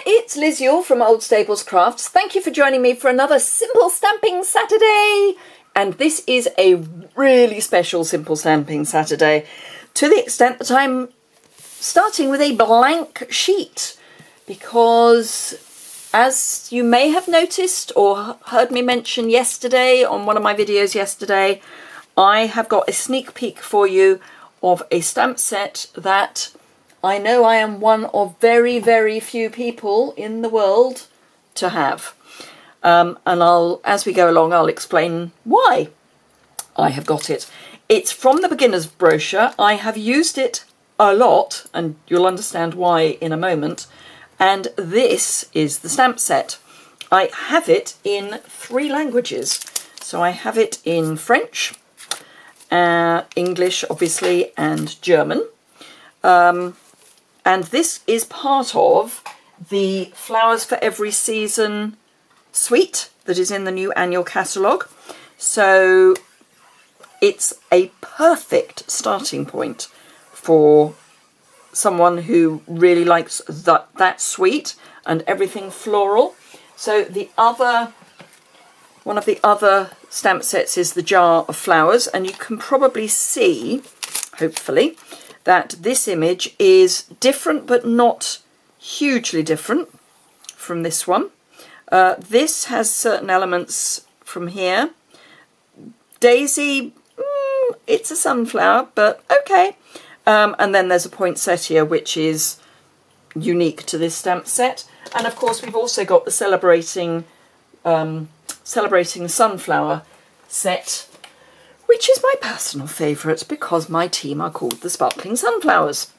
it's Liz Yuille from Old Stables Crafts. Thank you for joining me for another Simple Stamping Saturday. And this is a really special Simple Stamping Saturday, to the extent that I'm starting with a blank sheet, because as you may have noticed or heard me mention yesterday on one of my videos yesterday, I have got a sneak peek for you of a stamp set that I know I am one of very, very few people in the world to have. And as we go along, I'll explain why I have got it. It's from the beginner's brochure. I have used it a lot, and you'll understand why in a moment. And this is the stamp set. I have it in 3 languages. So I have it in French, English, obviously, and German. And this is part of the Flowers for Every Season suite that is in the new annual catalogue. So it's a perfect starting point for someone who really likes that suite and everything floral. So one of the other stamp sets is the Jar of Flowers, and you can probably see, hopefully, that this image is different but not hugely different from this one. This has certain elements from here. Daisy, it's a sunflower, but okay. And then there's a poinsettia, which is unique to this stamp set. And of course we've also got the celebrating sunflower set, which is my personal favourite because my team are called the Sparkling Sunflowers.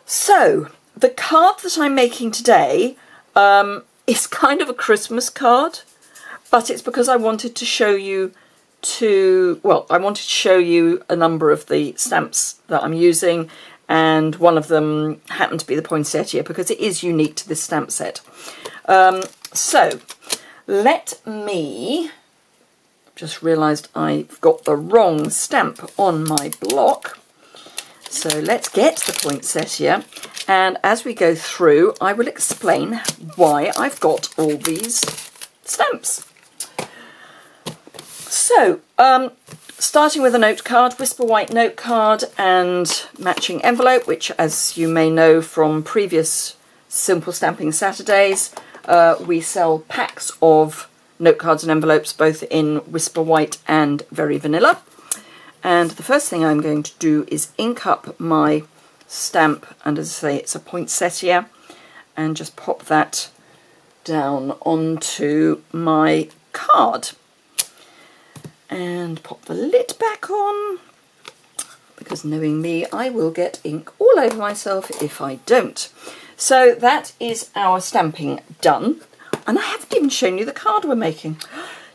So the card that I'm making today is kind of a Christmas card, but it's because I wanted to show you a number of the stamps that I'm using, and one of them happened to be the poinsettia because it is unique to this stamp set. So let me just realised I've got the wrong stamp on my block. So let's get the poinsettia, and as we go through I will explain why I've got all these stamps. So starting with a note card, Whisper White note card and matching envelope, which as you may know from previous Simple Stamping Saturdays, we sell packs of note cards and envelopes both in Whisper White and Very Vanilla. And the first thing I'm going to do is ink up my stamp, and as I say, it's a poinsettia, and just pop that down onto my card. And pop the lid back on, because knowing me, I will get ink all over myself if I don't. So that is our stamping done. And I haven't even shown you the card we're making.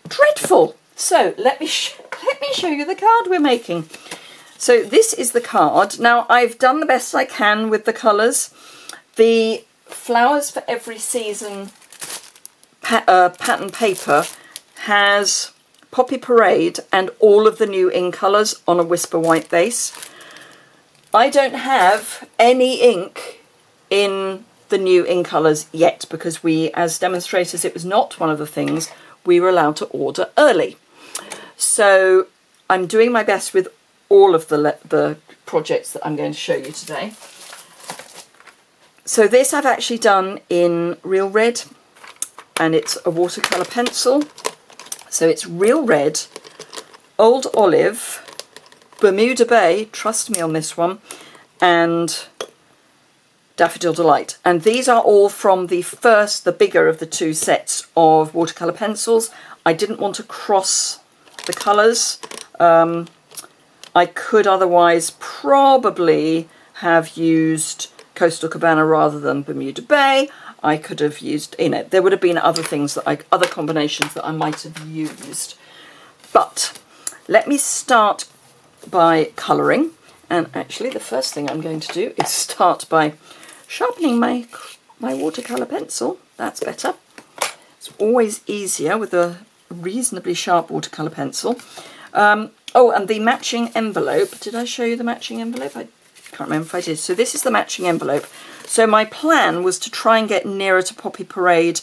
Dreadful! So let me show you the card we're making. So this is the card. Now I've done the best I can with the colours. The Flowers for Every Season pattern paper has Poppy Parade and all of the new in colours on a Whisper White base. I don't have any ink in the new in colours yet, because we, as demonstrators, it was not one of the things we were allowed to order early. So I'm doing my best with all of the projects that I'm going to show you today. So this I've actually done in Real Red, and it's a watercolour pencil. So it's Real Red, Old Olive, Bermuda Bay, trust me on this one, and Daffodil Delight. And these are all from the bigger of the 2 sets of watercolour pencils. I didn't want to cross the colours. I could otherwise probably have used Coastal Cabana rather than Bermuda Bay. I could have used, there would have been other things other combinations that I might have used. But let me start by colouring. And actually the first thing I'm going to do is start by sharpening my watercolour pencil. That's better. It's always easier with a reasonably sharp watercolour pencil. Oh, and the matching envelope. Did I show you the matching envelope? I can't remember if I did. So this is the matching envelope, So my plan was to try and get nearer to Poppy Parade,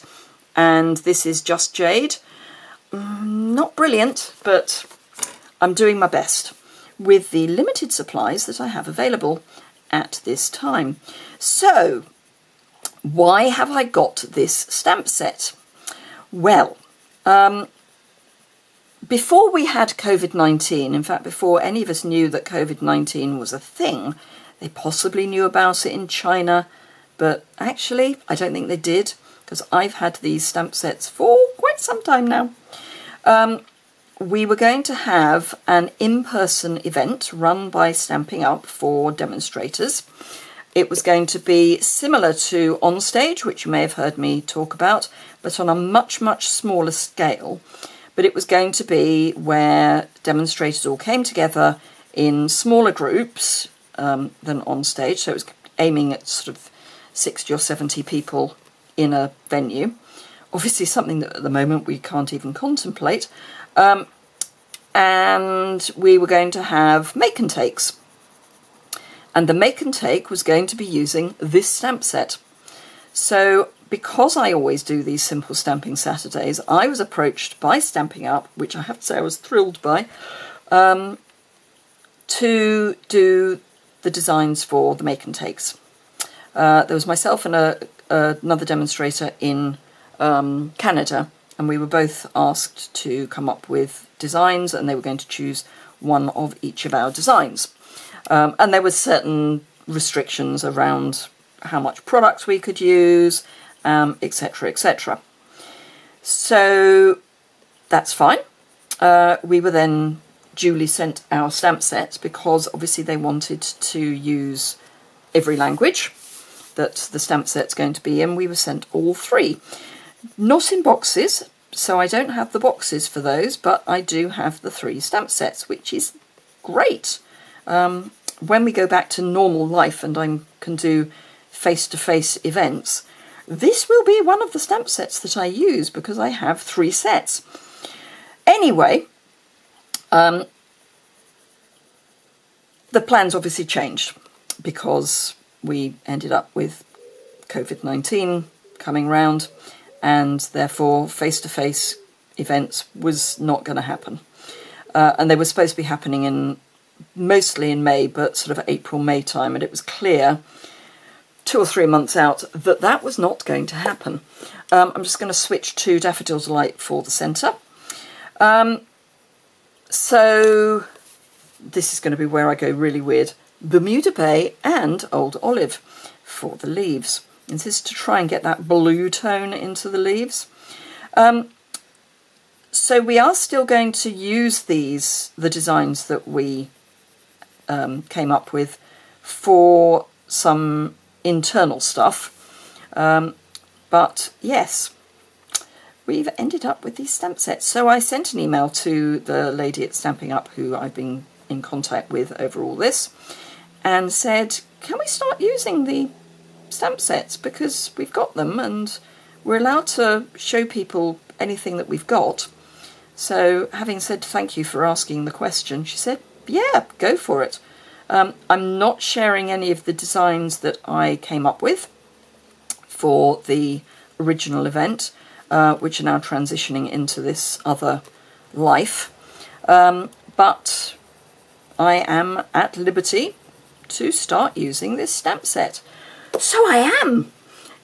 and this is Just Jade. Not brilliant, but I'm doing my best with the limited supplies that I have available at this time. So, why have I got this stamp set? Well, before we had COVID-19, in fact, before any of us knew that COVID-19 was a thing, they possibly knew about it in China, but actually, I don't think they did, because I've had these stamp sets for quite some time now. We were going to have an in-person event run by Stamping Up for demonstrators. It was going to be similar to Onstage, which you may have heard me talk about, but on a much, much smaller scale. But it was going to be where demonstrators all came together in smaller groups than Onstage. So it was aiming at sort of 60 or 70 people in a venue. Obviously something that at the moment we can't even contemplate. And we were going to have make and takes. And the make and take was going to be using this stamp set. So because I always do these Simple Stamping Saturdays, I was approached by Stamping Up, which I have to say I was thrilled by, to do the designs for the make and takes. There was myself and another demonstrator in Canada, and we were both asked to come up with designs, and they were going to choose one of each of our designs. And there were certain restrictions around how much product we could use, etc., etc. So that's fine. We were then duly sent our stamp sets because obviously they wanted to use every language that the stamp set's going to be in. We were sent all three. Not in boxes, so I don't have the boxes for those, but I do have the 3 stamp sets, which is great. When we go back to normal life and I can do face-to-face events, this will be one of the stamp sets that I use because I have 3 sets. Anyway, the plans obviously changed because we ended up with COVID-19 coming round, and therefore face-to-face events was not going to happen. And they were supposed to be happening mostly in May, but sort of April-May time, and it was clear 2 or 3 months out that that was not going to happen. I'm just going to switch to Daffodil Delight for the centre. So this is going to be where I go really weird. Bermuda Bay and Old Olive for the leaves. And this is to try and get that blue tone into the leaves. So we are still going to use the designs that we came up with for some internal stuff. But yes, we've ended up with these stamp sets. So I sent an email to the lady at Stamping Up who I've been in contact with over all this and said, can we start using the stamp sets because we've got them and we're allowed to show people anything that we've got. So having said thank you for asking the question, she said, yeah, go for it. I'm not sharing any of the designs that I came up with for the original event, which are now transitioning into this other life. But I am at liberty to start using this stamp set. So I am,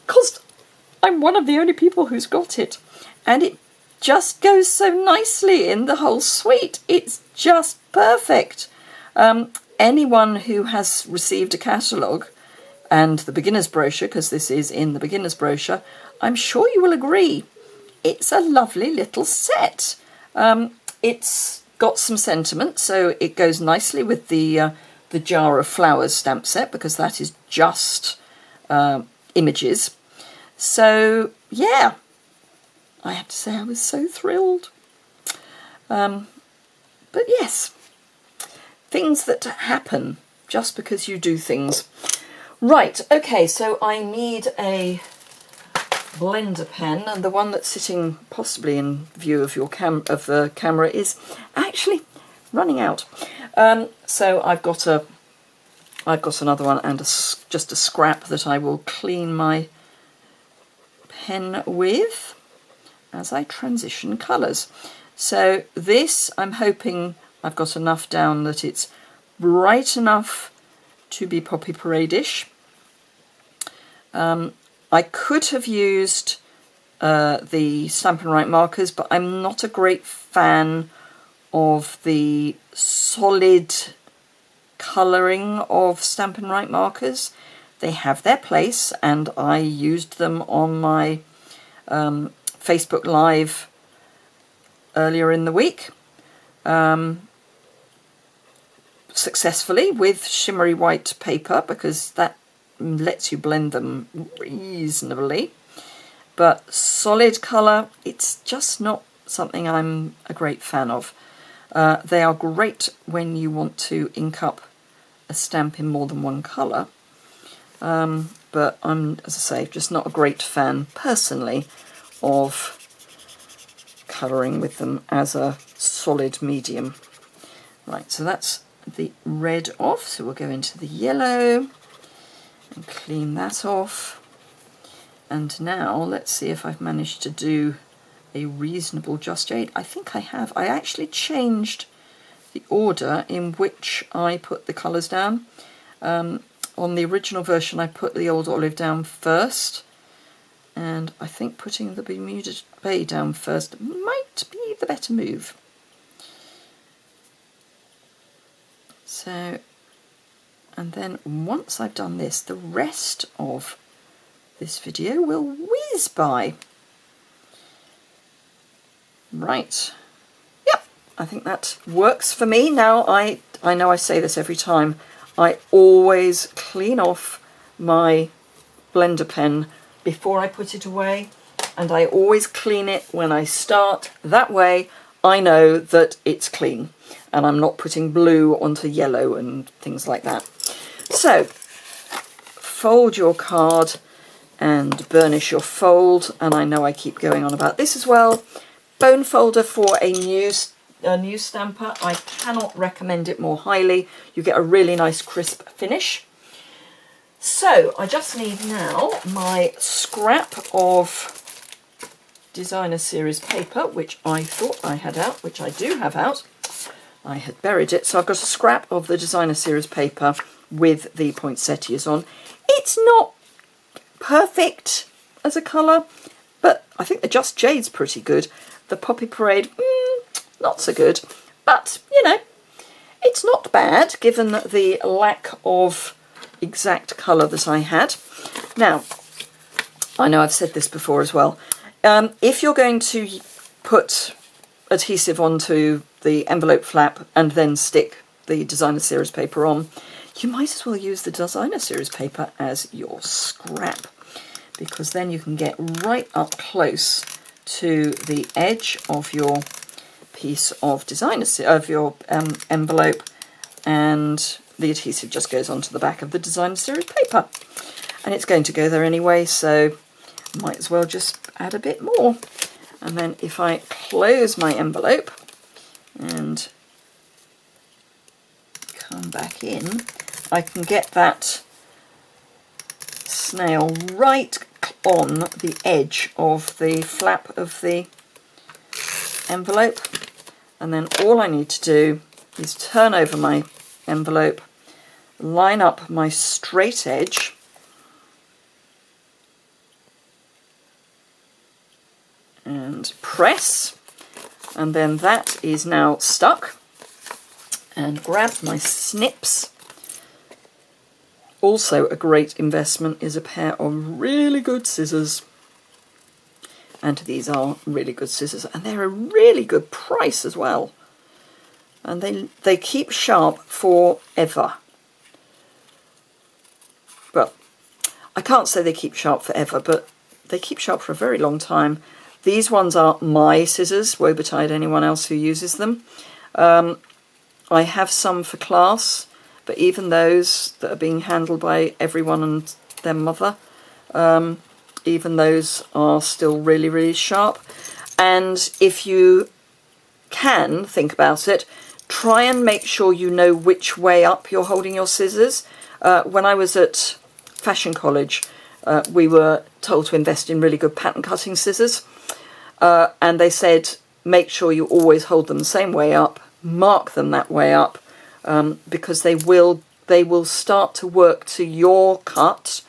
because I'm one of the only people who's got it. And it just goes so nicely in the whole suite. It's just perfect. Anyone who has received a catalogue and the beginner's brochure, because this is in the beginner's brochure, I'm sure you will agree. It's a lovely little set. It's got some sentiment, so it goes nicely with the Jar of Flowers stamp set, because that is just images. So yeah, I have to say I was so thrilled. But yes, things that happen just because you do things. Right, okay, so I need a blender pen, and the one that's sitting possibly in view of your the camera is actually running out. So I've got a I've got another one and just a scrap that I will clean my pen with as I transition colours. So this, I'm hoping I've got enough down that it's bright enough to be Poppy Parade-ish. I could have used the Stampin' Right markers, but I'm not a great fan of the solid colouring of Stampin' Right markers. They have their place, and I used them on my Facebook Live earlier in the week successfully with shimmery white paper, because that lets you blend them reasonably. But solid colour, it's just not something I'm a great fan of. They are great when you want to ink up a stamp in more than one colour. But I'm, as I say, just not a great fan personally of colouring with them as a solid medium. Right, so that's the red off, so we'll go into the yellow and clean that off. And now let's see if I've managed to do a reasonable Just Jade. I think I have. I actually changed the order in which I put the colours down. On the original version I put the Old Olive down first, and I think putting the Bermuda Bay down first might be the better move. So, and then once I've done this, the rest of this video will whiz by. Right, yep, I think that works for me. Now I know I say this every time, I always clean off my blender pen before I put it away, and I always clean it when I start. That way I know that it's clean and I'm not putting blue onto yellow and things like that. So fold your card and burnish your fold, and I know I keep going on about this as well. Bone folder for a new stamper, I cannot recommend it more highly. You get a really nice crisp finish. So I just need now my scrap of Designer Series paper, which I thought I had out, which I do have out. I had buried it, so I've got a scrap of the Designer Series paper with the poinsettias on. It's not perfect as a colour, but I think the Just Jade's pretty good. The Poppy Parade, not so good, but you know, it's not bad given the lack of exact colour that I had. Now, I know I've said this before as well, if you're going to put adhesive onto the envelope flap and then stick the Designer Series paper on, you might as well use the Designer Series paper as your scrap, because then you can get right up close to the edge of your piece of envelope, and the adhesive just goes onto the back of the Designer Series paper, and it's going to go there anyway, so might as well just add a bit more. And then if I close my envelope and come back in, I can get that snail right on the edge of the flap of the envelope, and then all I need to do is turn over my envelope, line up my straight edge, and press, and then that is now stuck. And grab my snips. Also a great investment is a pair of really good scissors, and these are really good scissors, and they're a really good price as well, and they keep sharp forever. Well, I can't say they keep sharp forever, but they keep sharp for a very long time. These ones are my scissors, woe betide anyone else who uses them. I have some for class, but even those that are being handled by everyone and their mother, even those are still really, really sharp. And if you can think about it, try and make sure you know which way up you're holding your scissors. When I was at Fashion College, we were told to invest in really good pattern cutting scissors, and they said make sure you always hold them the same way up, mark them that way up, because they will start to work to your cut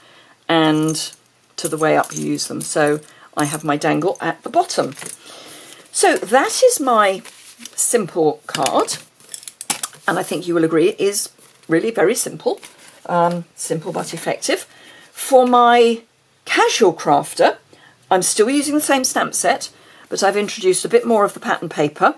and to the way up you use them. So I have my dangle at the bottom. So that is my simple card, and I think you will agree it is really very simple. Simple but effective. For my casual crafter, I'm still using the same stamp set, but I've introduced a bit more of the pattern paper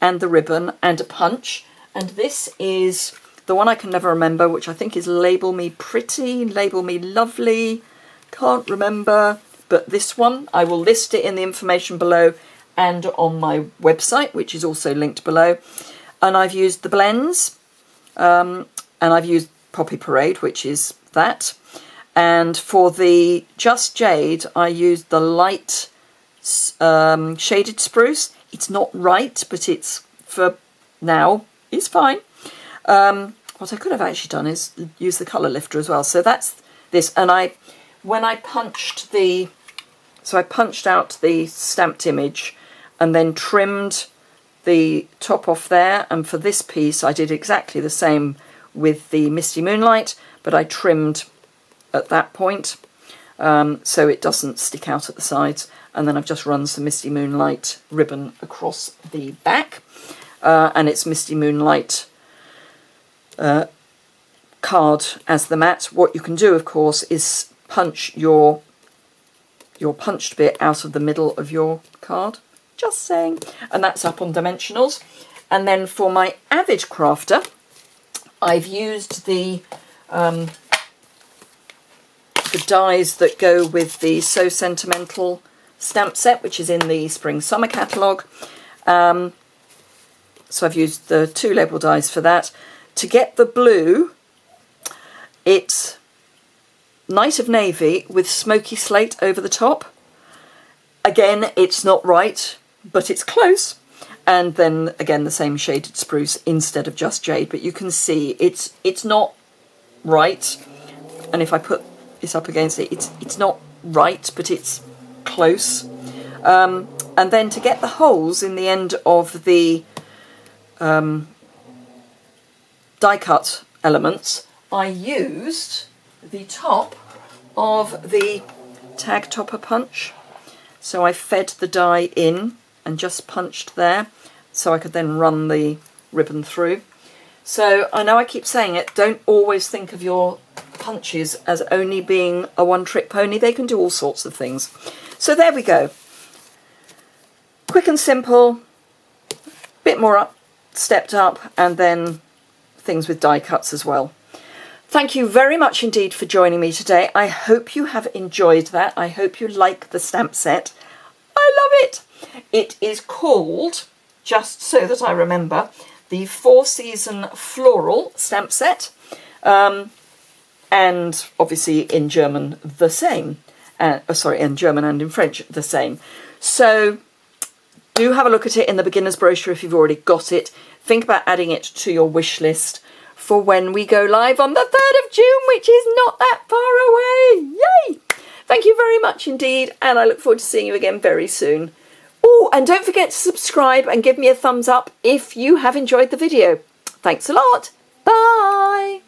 and the ribbon and a punch, and this is the one I can never remember, which I think is Label Me Pretty, Label Me Lovely, can't remember, but this one, I will list it in the information below and on my website, which is also linked below. And I've used the blends, and I've used Poppy Parade, which is that. And for the Just Jade, I used the light shaded spruce. It's not right, but it's, for now, it's fine. What I could have actually done is use the colour lifter as well. So that's this. And when I punched I punched out the stamped image and then trimmed the top off there. And for this piece, I did exactly the same with the Misty Moonlight, but I trimmed at that point so it doesn't stick out at the sides. And then I've just run some Misty Moonlight ribbon across the back, and it's Misty Moonlight card as the mat. What you can do, of course, is punch your punched bit out of the middle of your card. Just saying. And that's up on dimensionals. And then for my Avid Crafter, I've used the dies that go with the So Sentimental stamp set, which is in the Spring Summer catalogue. So I've used the 2 label dies for that. To get the blue, it's Night of Navy with Smoky Slate over the top. Again, it's not right, but it's close. And then again, the same shaded spruce instead of Just Jade. But you can see it's not right. And if I put this up against it, it's not right, but it's close. And then to get the holes in the end of the die cut elements, I used the top of the Tag Topper punch. So I fed the die in and just punched there so I could then run the ribbon through. So I know I keep saying it, don't always think of your punches as only being a one-trick pony. They can do all sorts of things. So there we go. Quick and simple, bit more stepped up, and then things with die cuts as well. Thank you very much indeed for joining me today. I hope you have enjoyed that. I hope you like the stamp set. I love it. It is called, just so that I remember, the 4-season Floral stamp set. And obviously in German, the same. Sorry, in German and in French, the same. So do have a look at it in the beginner's brochure if you've already got it. Think about adding it to your wish list for when we go live on the 3rd of June, which is not that far away. Yay! Thank you very much indeed, and I look forward to seeing you again very soon. Oh, and don't forget to subscribe and give me a thumbs up if you have enjoyed the video. Thanks a lot. Bye!